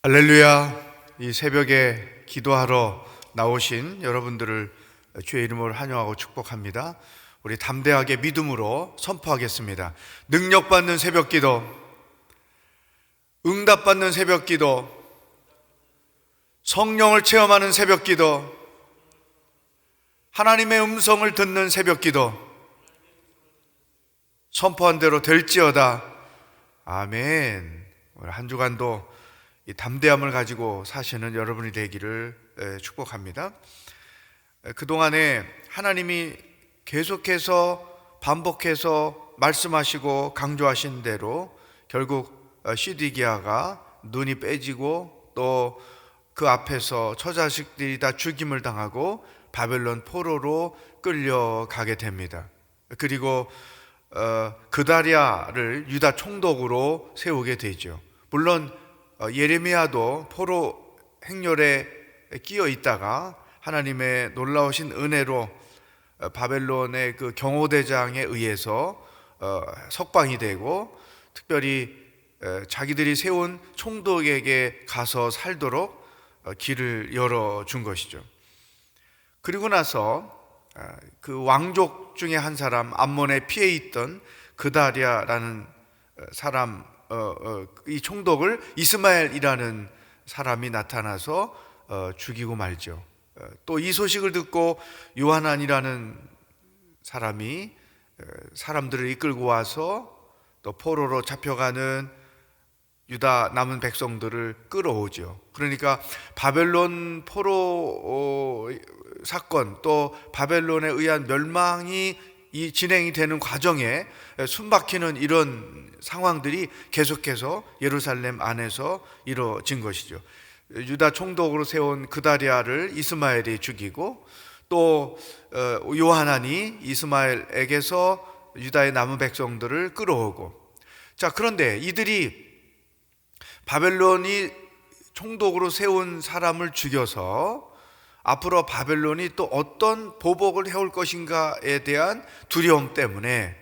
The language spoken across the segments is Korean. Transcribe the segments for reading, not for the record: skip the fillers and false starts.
할렐루야. 이 새벽에 기도하러 나오신 여러분들을 주의 이름으로 환영하고 축복합니다. 우리 담대하게 믿음으로 선포하겠습니다. 능력받는 새벽기도, 응답받는 새벽기도, 성령을 체험하는 새벽기도, 하나님의 음성을 듣는 새벽기도, 선포한 대로 될지어다. 아멘. 오늘 한 주간도 이 담대함을 가지고 사시는 여러분이 되기를 축복합니다. 그동안에 하나님이 계속해서 반복해서 말씀하시고 강조하신 대로 결국 시드기야가 눈이 빼지고 또 그 앞에서 처자식들이 다 죽임을 당하고 바벨론 포로로 끌려가게 됩니다. 그리고 그다랴를 유다 총독으로 세우게 되죠. 물론 예레미야도 포로 행렬에 끼어 있다가 하나님의 놀라우신 은혜로 바벨론의 그 경호대장에 의해서 석방이 되고 특별히 자기들이 세운 총독에게 가서 살도록 길을 열어준 것이죠. 그리고 나서 그 왕족 중에 한 사람, 암몬에 피해 있던 그다랴라는 사람, 이 총독을 이스마엘이라는 사람이 나타나서 죽이고 말죠. 또 이 소식을 듣고 요하난이라는 사람이 사람들을 이끌고 와서 또 포로로 잡혀가는 유다 남은 백성들을 끌어오죠. 그러니까 바벨론 포로 사건, 또 바벨론에 의한 멸망이 이 진행이 되는 과정에 숨막히는 이런 상황들이 계속해서 예루살렘 안에서 이루어진 것이죠. 유다 총독으로 세운 그다랴를 이스마엘이 죽이고 또 요하난이 이스마엘에게서 유다의 남은 백성들을 끌어오고, 자, 그런데 이들이 바벨론이 총독으로 세운 사람을 죽여서 앞으로 바벨론이 또 어떤 보복을 해올 것인가에 대한 두려움 때문에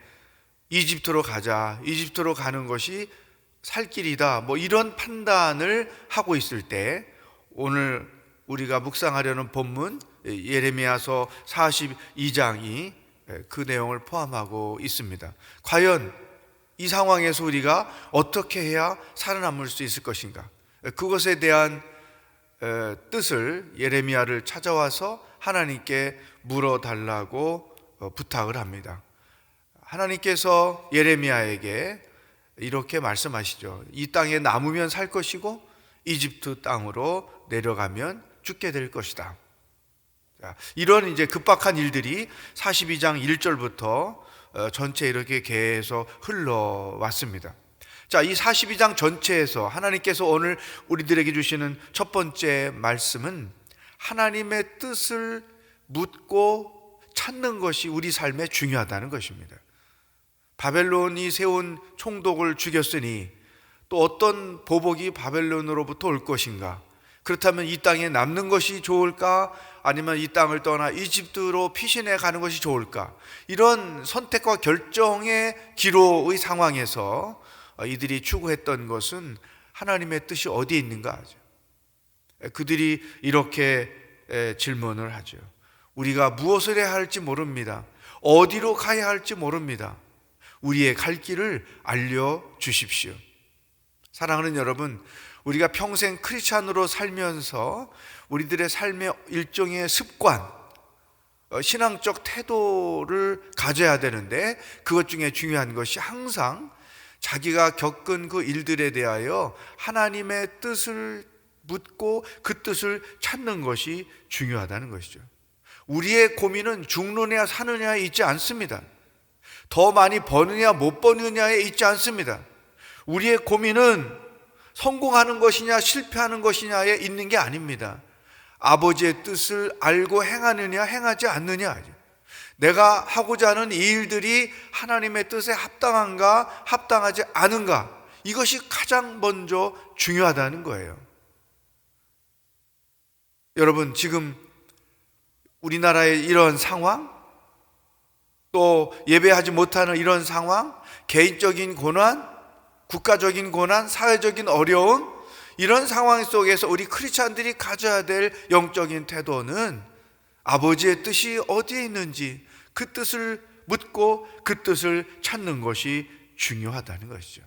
이집트로 가자, 이집트로 가는 것이 살 길이다, 뭐 이런 판단을 하고 있을 때 오늘 우리가 묵상하려는 본문 예레미야서 42장이 그 내용을 포함하고 있습니다. 과연 이 상황에서 우리가 어떻게 해야 살아남을 수 있을 것인가? 그것에 대한 뜻을 예레미야를 찾아와서 하나님께 물어달라고 부탁을 합니다. 하나님께서 예레미야에게 이렇게 말씀하시죠. 이 땅에 남으면 살 것이고 이집트 땅으로 내려가면 죽게 될 것이다. 이런 이제 급박한 일들이 42장 1절부터 전체 이렇게 계속 흘러왔습니다. 자, 이 42장 전체에서 하나님께서 오늘 우리들에게 주시는 첫 번째 말씀은 하나님의 뜻을 묻고 찾는 것이 우리 삶에 중요하다는 것입니다. 바벨론이 세운 총독을 죽였으니 또 어떤 보복이 바벨론으로부터 올 것인가? 그렇다면 이 땅에 남는 것이 좋을까? 아니면 이 땅을 떠나 이집트로 피신해 가는 것이 좋을까? 이런 선택과 결정의 기로의 상황에서 이들이 추구했던 것은 하나님의 뜻이 어디에 있는가 하죠. 그들이 이렇게 질문을 하죠. 우리가 무엇을 해야 할지 모릅니다. 어디로 가야 할지 모릅니다. 우리의 갈 길을 알려주십시오. 사랑하는 여러분, 우리가 평생 크리스찬으로 살면서 우리들의 삶의 일종의 습관, 신앙적 태도를 가져야 되는데 그것 중에 중요한 것이 항상 자기가 겪은 그 일들에 대하여 하나님의 뜻을 묻고 그 뜻을 찾는 것이 중요하다는 것이죠. 우리의 고민은 죽느냐 사느냐에 있지 않습니다. 더 많이 버느냐 못 버느냐에 있지 않습니다. 우리의 고민은 성공하는 것이냐 실패하는 것이냐에 있는 게 아닙니다. 아버지의 뜻을 알고 행하느냐 행하지 않느냐, 내가 하고자 하는 이 일들이 하나님의 뜻에 합당한가 합당하지 않은가, 이것이 가장 먼저 중요하다는 거예요. 여러분, 지금 우리나라의 이런 상황, 또 예배하지 못하는 이런 상황, 개인적인 고난, 국가적인 고난, 사회적인 어려움, 이런 상황 속에서 우리 크리스찬들이 가져야 될 영적인 태도는 아버지의 뜻이 어디에 있는지 그 뜻을 묻고 그 뜻을 찾는 것이 중요하다는 것이죠.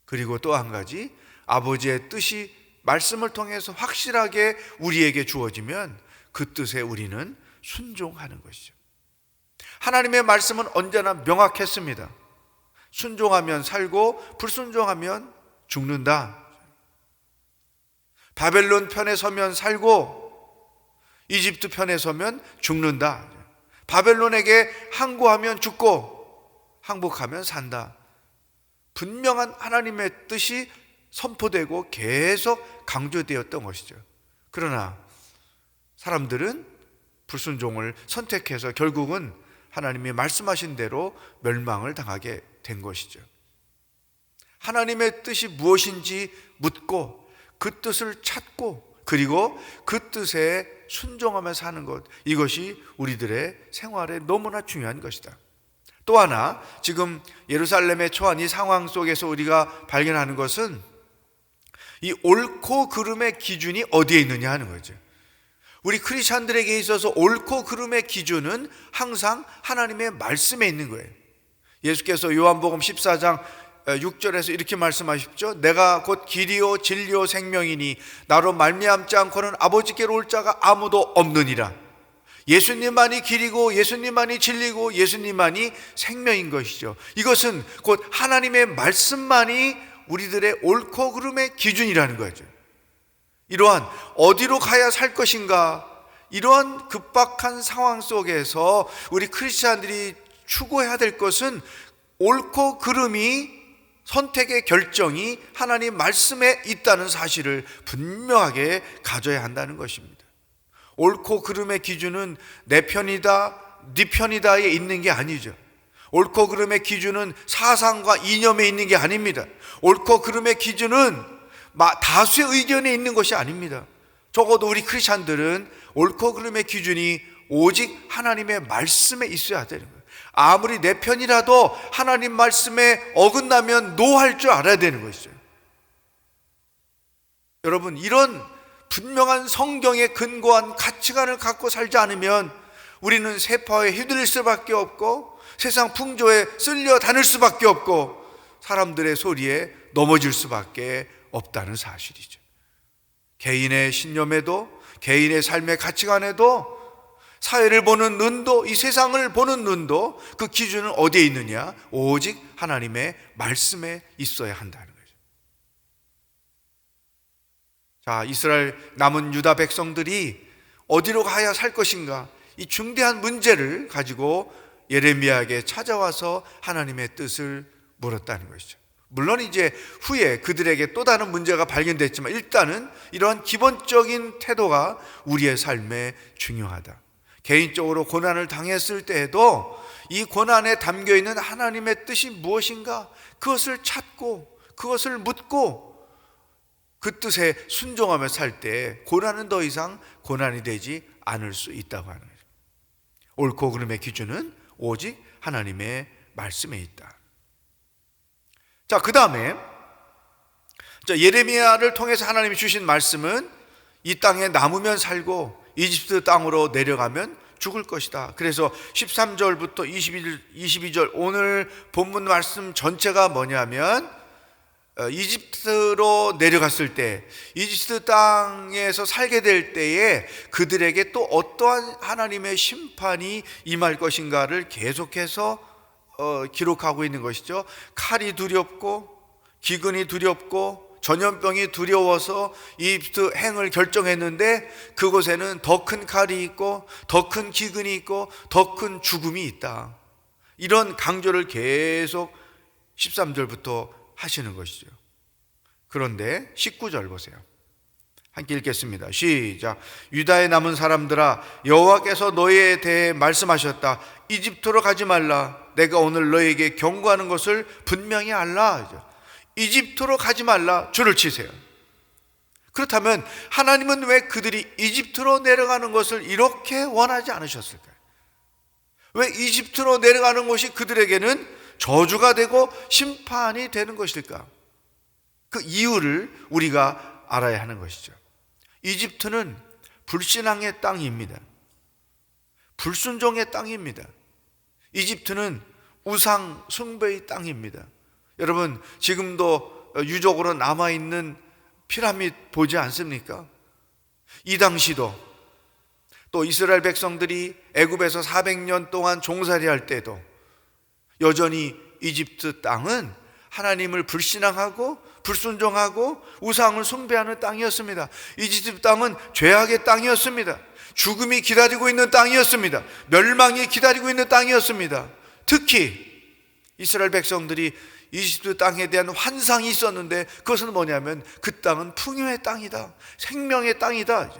그리고 또 한 가지, 아버지의 뜻이 말씀을 통해서 확실하게 우리에게 주어지면 그 뜻에 우리는 순종하는 것이죠. 하나님의 말씀은 언제나 명확했습니다. 순종하면 살고 불순종하면 죽는다. 바벨론 편에 서면 살고 이집트 편에 서면 죽는다. 바벨론에게 항구하면 죽고 항복하면 산다. 분명한 하나님의 뜻이 선포되고 계속 강조되었던 것이죠. 그러나 사람들은 불순종을 선택해서 결국은 하나님이 말씀하신 대로 멸망을 당하게 된 것이죠. 하나님의 뜻이 무엇인지 묻고 그 뜻을 찾고 그리고 그 뜻에 순종하며 사는 것, 이것이 우리들의 생활에 너무나 중요한 것이다. 또 하나, 지금 예루살렘에 처한 이 상황 속에서 우리가 발견하는 것은 이 옳고 그름의 기준이 어디에 있느냐 하는 거죠. 우리 크리스찬들에게 있어서 옳고 그름의 기준은 항상 하나님의 말씀에 있는 거예요. 예수께서 요한복음 14장 6절에서 이렇게 말씀하십시오. 내가 곧 길이요 진리요 생명이니 나로 말미암지 않고는 아버지께로 올 자가 아무도 없느니라. 예수님만이 길이고 예수님만이 진리고 예수님만이 생명인 것이죠. 이것은 곧 하나님의 말씀만이 우리들의 옳고 그름의 기준이라는 거죠. 이러한 어디로 가야 살 것인가, 이러한 급박한 상황 속에서 우리 크리스찬들이 추구해야 될 것은 옳고 그름이, 선택의 결정이 하나님 말씀에 있다는 사실을 분명하게 가져야 한다는 것입니다. 옳고 그름의 기준은 내 편이다, 네 편이다에 있는 게 아니죠. 옳고 그름의 기준은 사상과 이념에 있는 게 아닙니다. 옳고 그름의 기준은 다수의 의견에 있는 것이 아닙니다. 적어도 우리 크리스찬들은 옳고 그름의 기준이 오직 하나님의 말씀에 있어야 되는 거예요. 아무리 내 편이라도 하나님 말씀에 어긋나면 노할 줄 알아야 되는 것이죠. 여러분, 이런 분명한 성경에 근거한 가치관을 갖고 살지 않으면 우리는 세파에 휘둘릴 수밖에 없고 세상 풍조에 쓸려 다닐 수밖에 없고 사람들의 소리에 넘어질 수밖에 없다는 사실이죠. 개인의 신념에도 개인의 삶의 가치관에도 사회를 보는 눈도, 이 세상을 보는 눈도 그 기준은 어디에 있느냐? 오직 하나님의 말씀에 있어야 한다는 거죠. 자, 이스라엘 남은 유다 백성들이 어디로 가야 살 것인가? 이 중대한 문제를 가지고 예레미야에게 찾아와서 하나님의 뜻을 물었다는 것이죠. 물론 이제 후에 그들에게 또 다른 문제가 발견됐지만 일단은 이러한 기본적인 태도가 우리의 삶에 중요하다. 개인적으로 고난을 당했을 때에도 이 고난에 담겨있는 하나님의 뜻이 무엇인가, 그것을 찾고 그것을 묻고 그 뜻에 순종하며 살 때 고난은 더 이상 고난이 되지 않을 수 있다고 하는 거죠. 옳고 그름의 기준은 오직 하나님의 말씀에 있다. 자, 그 다음에 예레미야를 통해서 하나님이 주신 말씀은 이 땅에 남으면 살고 이집트 땅으로 내려가면 죽을 것이다. 그래서 13절부터 22절 오늘 본문 말씀 전체가 뭐냐면 이집트로 내려갔을 때, 이집트 땅에서 살게 될 때에 그들에게 또 어떠한 하나님의 심판이 임할 것인가를 계속해서 기록하고 있는 것이죠. 칼이 두렵고 기근이 두렵고 전염병이 두려워서 이집트 행을 결정했는데 그곳에는 더 큰 칼이 있고 더 큰 기근이 있고 더 큰 죽음이 있다. 이런 강조를 계속 13절부터 하시는 것이죠. 그런데 19절 보세요. 함께 읽겠습니다. 시작. 유다에 남은 사람들아, 여호와께서 너희에 대해 말씀하셨다. 이집트로 가지 말라. 내가 오늘 너희에게 경고하는 것을 분명히 알라. 이집트로 가지 말라. 줄을 치세요. 그렇다면 하나님은 왜 그들이 이집트로 내려가는 것을 이렇게 원하지 않으셨을까요? 왜 이집트로 내려가는 것이 그들에게는 저주가 되고 심판이 되는 것일까? 그 이유를 우리가 알아야 하는 것이죠. 이집트는 불신앙의 땅입니다. 불순종의 땅입니다. 이집트는 우상 숭배의 땅입니다. 여러분, 지금도 유적으로 남아있는 피라미드 보지 않습니까? 이 당시도, 또 이스라엘 백성들이 애굽에서 400년 동안 종살이 할 때도 여전히 이집트 땅은 하나님을 불신앙하고 불순종하고 우상을 숭배하는 땅이었습니다. 이집트 땅은 죄악의 땅이었습니다. 죽음이 기다리고 있는 땅이었습니다. 멸망이 기다리고 있는 땅이었습니다. 특히 이스라엘 백성들이 이집트 땅에 대한 환상이 있었는데, 그것은 뭐냐면 그 땅은 풍요의 땅이다, 생명의 땅이다.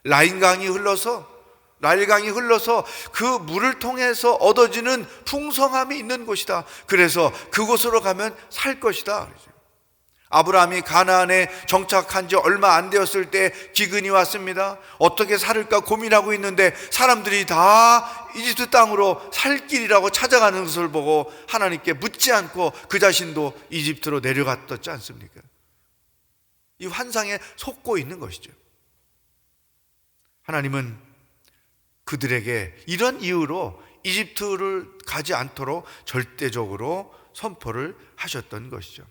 나일강이 흘러서 그 물을 통해서 얻어지는 풍성함이 있는 곳이다. 그래서 그곳으로 가면 살 것이다. 아브라함이 가나안에 정착한 지 얼마 안 되었을 때 기근이 왔습니다. 어떻게 살을까 고민하고 있는데 사람들이 다 이집트 땅으로 살 길이라고 찾아가는 것을 보고 하나님께 묻지 않고 그 자신도 이집트로 내려갔었지 않습니까? 이 환상에 속고 있는 것이죠. 하나님은 그들에게 이런 이유로 이집트를 가지 않도록 절대적으로 선포를 하셨던 것이죠.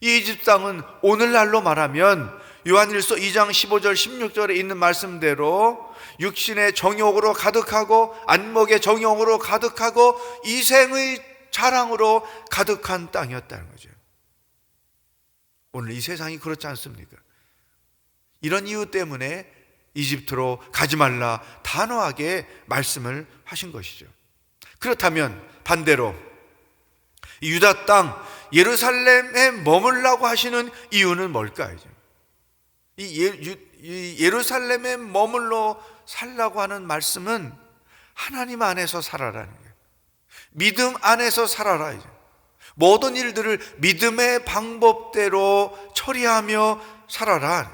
이 이집트 땅은 오늘날로 말하면 요한일서 2장 15절 16절에 있는 말씀대로 육신의 정욕으로 가득하고 안목의 정욕으로 가득하고 이생의 자랑으로 가득한 땅이었다는 거죠. 오늘 이 세상이 그렇지 않습니까? 이런 이유 때문에 이집트로 가지 말라 단호하게 말씀을 하신 것이죠. 그렇다면 반대로 유다 땅 예루살렘에 머물라고 하시는 이유는 뭘까요? 이 예루살렘에 머물러 살라고 하는 말씀은 하나님 안에서 살아라는 거예요. 믿음 안에서 살아라. 모든 일들을 믿음의 방법대로 처리하며 살아라.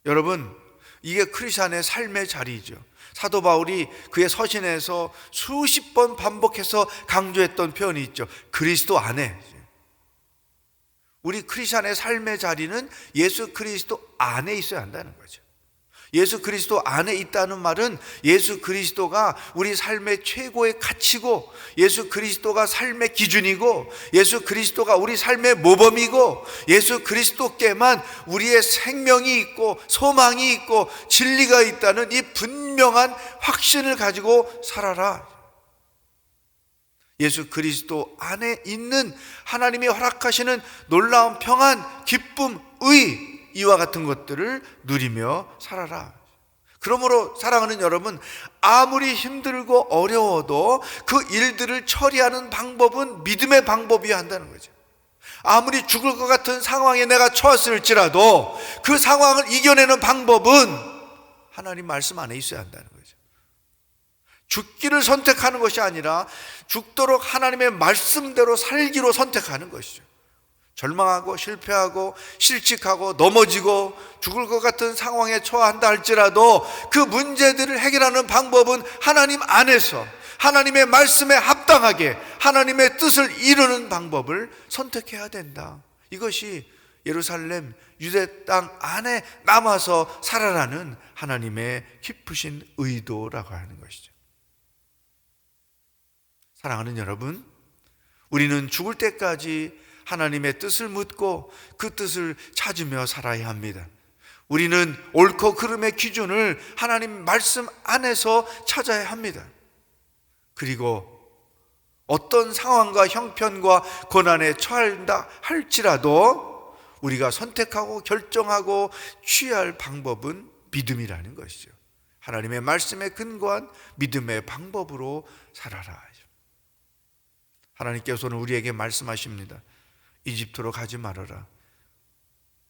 여러분, 이게 크리스찬의 삶의 자리죠. 사도 바울이 그의 서신에서 수십 번 반복해서 강조했던 표현이 있죠. 그리스도 안에. 우리 크리스찬의 삶의 자리는 예수 그리스도 안에 있어야 한다는 거죠. 예수 그리스도 안에 있다는 말은 예수 그리스도가 우리 삶의 최고의 가치고, 예수 그리스도가 삶의 기준이고, 예수 그리스도가 우리 삶의 모범이고, 예수 그리스도께만 우리의 생명이 있고 소망이 있고 진리가 있다는 이 분명한 확신을 가지고 살아라. 예수 그리스도 안에 있는 하나님이 허락하시는 놀라운 평안, 기쁨, 의, 이와 같은 것들을 누리며 살아라. 그러므로 사랑하는 여러분, 아무리 힘들고 어려워도 그 일들을 처리하는 방법은 믿음의 방법이어야 한다는 거죠. 아무리 죽을 것 같은 상황에 내가 처했을지라도 그 상황을 이겨내는 방법은 하나님 말씀 안에 있어야 한다는 거죠. 죽기를 선택하는 것이 아니라 죽도록 하나님의 말씀대로 살기로 선택하는 것이죠. 절망하고 실패하고 실직하고 넘어지고 죽을 것 같은 상황에 처한다 할지라도 그 문제들을 해결하는 방법은 하나님 안에서 하나님의 말씀에 합당하게 하나님의 뜻을 이루는 방법을 선택해야 된다. 이것이 예루살렘 유대 땅 안에 남아서 살아라는 하나님의 깊으신 의도라고 하는 것이죠. 사랑하는 여러분, 우리는 죽을 때까지 하나님의 뜻을 묻고 그 뜻을 찾으며 살아야 합니다. 우리는 옳고 그름의 기준을 하나님 말씀 안에서 찾아야 합니다. 그리고 어떤 상황과 형편과 고난에 처한다 할지라도 우리가 선택하고 결정하고 취할 방법은 믿음이라는 것이죠. 하나님의 말씀에 근거한 믿음의 방법으로 살아라. 하나님께서는 우리에게 말씀하십니다. 이집트로 가지 말아라.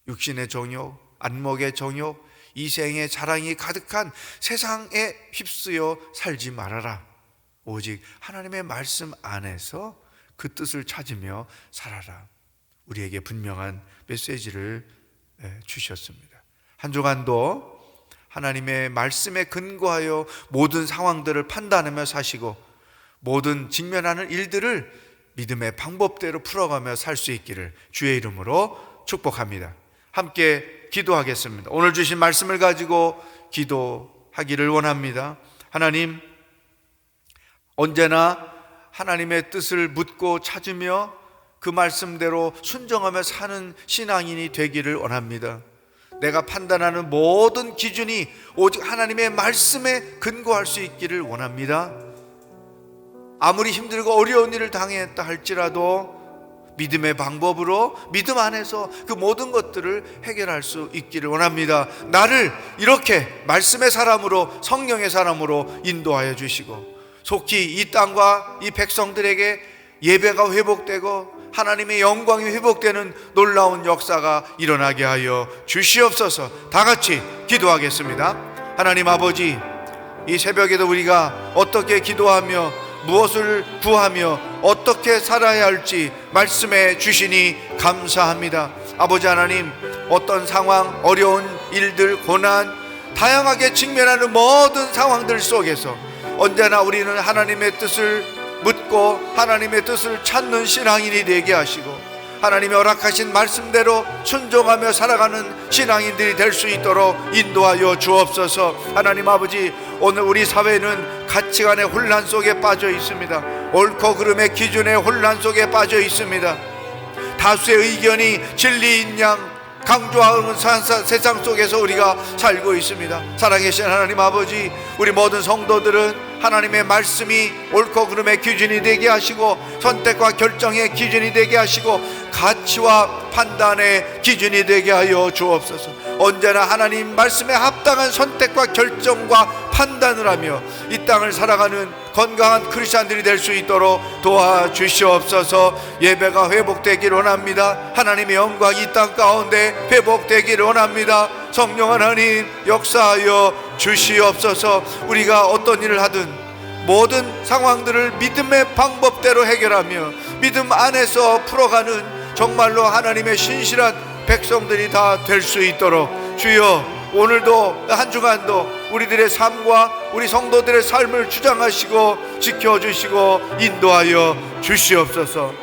육신의 정욕, 안목의 정욕, 이생의 자랑이 가득한 세상에 휩쓰여 살지 말아라. 오직 하나님의 말씀 안에서 그 뜻을 찾으며 살아라. 우리에게 분명한 메시지를 주셨습니다. 한 주간도 하나님의 말씀에 근거하여 모든 상황들을 판단하며 사시고 모든 직면하는 일들을 믿음의 방법대로 풀어가며 살 수 있기를 주의 이름으로 축복합니다. 함께 기도하겠습니다. 오늘 주신 말씀을 가지고 기도하기를 원합니다. 하나님, 언제나 하나님의 뜻을 묻고 찾으며 그 말씀대로 순종하며 사는 신앙인이 되기를 원합니다. 내가 판단하는 모든 기준이 오직 하나님의 말씀에 근거할 수 있기를 원합니다. 아무리 힘들고 어려운 일을 당했다 할지라도 믿음의 방법으로 믿음 안에서 그 모든 것들을 해결할 수 있기를 원합니다. 나를 이렇게 말씀의 사람으로, 성령의 사람으로 인도하여 주시고 속히 이 땅과 이 백성들에게 예배가 회복되고 하나님의 영광이 회복되는 놀라운 역사가 일어나게 하여 주시옵소서. 다 같이 기도하겠습니다. 하나님 아버지, 이 새벽에도 우리가 어떻게 기도하며 무엇을 구하며 어떻게 살아야 할지 말씀해 주시니 감사합니다. 아버지 하나님, 어떤 상황, 어려운 일들, 고난, 다양하게 직면하는 모든 상황들 속에서 언제나 우리는 하나님의 뜻을 묻고 하나님의 뜻을 찾는 신앙인이 되게 하시고 하나님의 허락하신 말씀대로 순종하며 살아가는 신앙인들이 될 수 있도록 인도하여 주옵소서. 하나님 아버지, 오늘 우리 사회는 가치관의 혼란 속에 빠져 있습니다. 옳고 그름의 기준의 혼란 속에 빠져 있습니다. 다수의 의견이 진리인 양 강조하는 세상 속에서 우리가 살고 있습니다. 살아계신 하나님 아버지, 우리 모든 성도들은 하나님의 말씀이 옳고 그름의 기준이 되게 하시고 선택과 결정의 기준이 되게 하시고 가치와 판단의 기준이 되게 하여 주옵소서. 언제나 하나님 말씀에 합당한 선택과 결정과 판단을 하며 이 땅을 살아가는 건강한 크리스찬들이 될 수 있도록 도와주시옵소서. 예배가 회복되기를 원합니다. 하나님의 영광이 이 땅 가운데 회복되기를 원합니다. 성령 하나님 역사하여 주시옵소서. 우리가 어떤 일을 하든 모든 상황들을 믿음의 방법대로 해결하며 믿음 안에서 풀어가는 정말로 하나님의 신실한 백성들이 다 될 수 있도록 주여, 오늘도 한 주간도 우리들의 삶과 우리 성도들의 삶을 주장하시고 지켜주시고 인도하여 주시옵소서.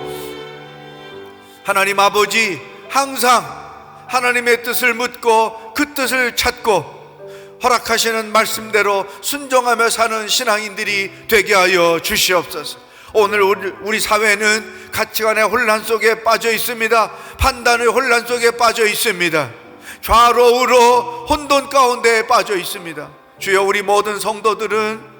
하나님 아버지, 항상 하나님의 뜻을 묻고 그 뜻을 찾고 허락하시는 말씀대로 순종하며 사는 신앙인들이 되게 하여 주시옵소서. 오늘 우리 사회는 가치관의 혼란 속에 빠져 있습니다. 판단의 혼란 속에 빠져 있습니다. 좌로 우로 혼돈 가운데 빠져 있습니다. 주여, 우리 모든 성도들은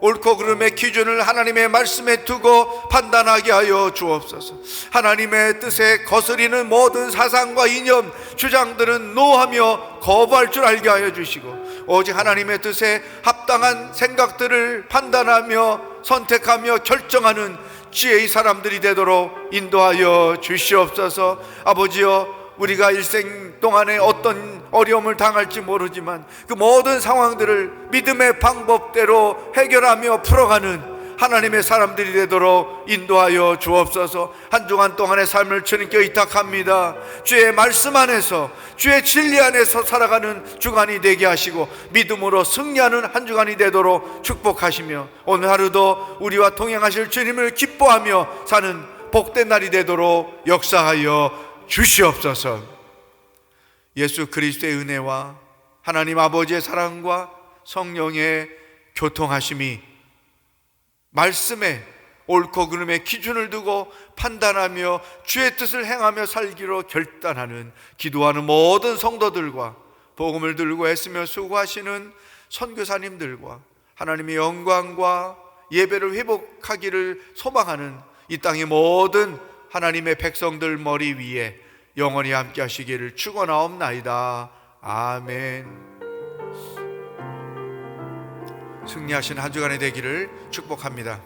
옳고 그름의 기준을 하나님의 말씀에 두고 판단하게 하여 주옵소서. 하나님의 뜻에 거스리는 모든 사상과 이념, 주장들은 노하며 거부할 줄 알게 하여 주시고 오직 하나님의 뜻에 합당한 생각들을 판단하며 선택하며 결정하는 지혜의 사람들이 되도록 인도하여 주시옵소서. 아버지여, 우리가 일생 동안에 어떤 어려움을 당할지 모르지만 그 모든 상황들을 믿음의 방법대로 해결하며 풀어가는 하나님의 사람들이 되도록 인도하여 주옵소서. 한 주간 동안의 삶을 주님께 의탁합니다. 주의 말씀 안에서, 주의 진리 안에서 살아가는 주간이 되게 하시고 믿음으로 승리하는 한 주간이 되도록 축복하시며 오늘 하루도 우리와 동행하실 주님을 기뻐하며 사는 복된 날이 되도록 역사하여 주시옵소서. 예수 그리스도의 은혜와 하나님 아버지의 사랑과 성령의 교통하심이 말씀에 옳고 그름의 기준을 두고 판단하며 주의 뜻을 행하며 살기로 결단하는 기도하는 모든 성도들과 복음을 들고 애쓰며 수고하시는 선교사님들과 하나님의 영광과 예배를 회복하기를 소망하는 이 땅의 모든 하나님의 백성들 머리 위에 영원히 함께 하시기를 축원하옵나이다. 아멘. 승리하신 한 주간이 되기를 축복합니다.